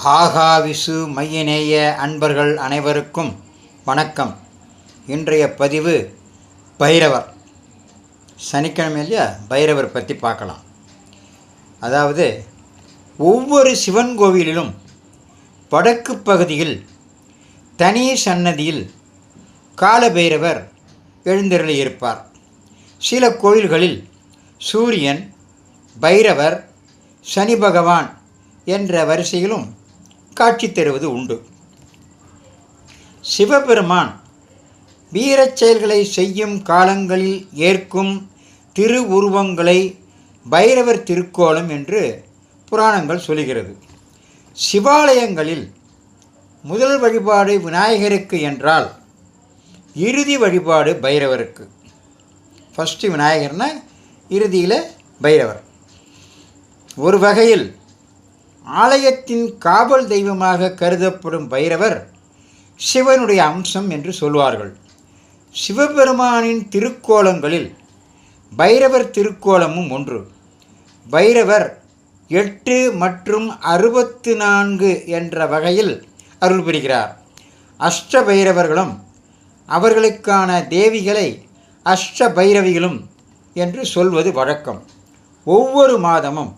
ஆகாவிசு மையநேய அன்பர்கள் அனைவருக்கும் வணக்கம். இன்றைய பதிவு பைரவர். சனிக்கிழமை இல்லையா, பைரவர் பற்றி பார்க்கலாம். அதாவது ஒவ்வொரு சிவன் கோவிலிலும் வடக்கு பகுதியில் தனி சன்னதியில் காலபைரவர் எழுந்தருளி இருப்பார். சில கோயில்களில் சூரியன், பைரவர், சனி பகவான் என்ற வரிசையிலும் காட்சி தருவது உண்டு. சிவபெருமான் வீரச் செயல்களை செய்யும் காலங்களில் ஏற்கும் திருவுருவங்களை பைரவர் திருக்கோலம் என்று புராணங்கள் சொல்கிறது. சிவாலயங்களில் முதல் வழிபாடு விநாயகருக்கு என்றால் இறுதி வழிபாடு பைரவருக்கு. ஃபஸ்ட்டு விநாயகர்னா இறுதியில் பைரவர். ஒரு வகையில் ஆலயத்தின் காவல் தெய்வமாக கருதப்படும் பைரவர் சிவனுடைய அம்சம் என்று சொல்வார்கள். சிவபெருமானின் திருக்கோலங்களில் பைரவர் திருக்கோலமும் ஒன்று. பைரவர் 8 மற்றும் 64 என்ற வகையில் அருள் புரிகிறார். அஷ்ட பைரவர்களும் அவர்களுக்கான தேவிகளை அஷ்ட பைரவிகளும் என்று சொல்வது வழக்கம். ஒவ்வொரு மாதமும்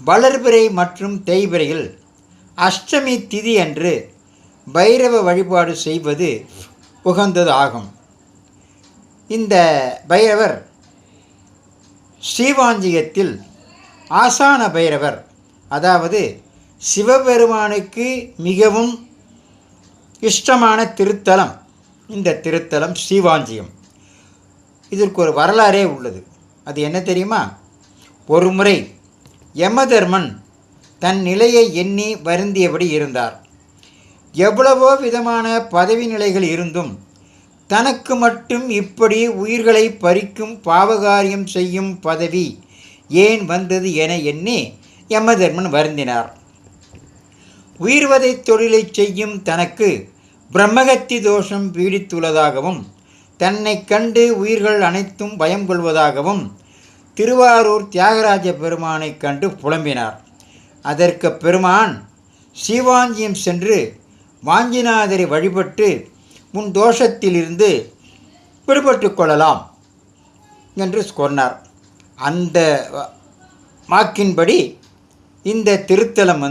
வளர்பிறை மற்றும் தேய்பிறையில் அஷ்டமி திதி அன்று பைரவ வழிபாடு செய்வது உகந்தது ஆகும். இந்த பைரவர் ஸ்ரீவாஞ்சியத்தில் ஆசான பைரவர், அதாவது சிவபெருமானுக்கு மிகவும் இஷ்டமான திருத்தலம். இந்த திருத்தலம் ஸ்ரீவாஞ்சியம். இதற்கு ஒரு வரலாறே உள்ளது. அது என்ன தெரியுமா? ஒரு முறை யமதர்மன் தன் நிலையை எண்ணி வருந்தியபடி இருந்தார். எவ்வளவோ விதமான பதவி நிலைகள் இருந்தும் தனக்கு மட்டும் இப்படி உயிர்களை பறிக்கும் பாவகாரியம் செய்யும் பதவி ஏன் வந்தது என எண்ணி யமதர்மன் வருந்தினார். உயிர்வதை தொழிலை செய்யும் தனக்கு பிரம்மகத்தி தோஷம் பீடித்துள்ளதாகவும் தன்னை கண்டு உயிர்கள் அனைத்தும் பயம் கொள்வதாகவும் திருவாரூர் தியாகராஜ பெருமானை கண்டு புலம்பினார். அதற்கு பெருமான் ஸ்ரீவாஞ்சியம் சென்று வாஞ்சிநாதரை வழிபட்டு உன் தோஷத்திலிருந்து விடுபட்டு கொள்ளலாம் என்று சொன்னார். அந்த வாக்கின்படி இந்த திருத்தலம்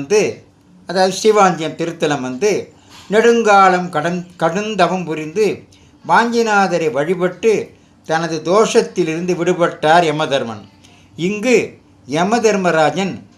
அதாவது ஸ்ரீவாஞ்சியம் திருத்தலம் நெடுங்காலம் கடுந்தவம் புரிந்து வாஞ்சிநாதரை வழிபட்டு தனது தோஷத்திலிருந்து விடுபட்டார் யமதர்மன். இங்கு யமதர்மராஜன்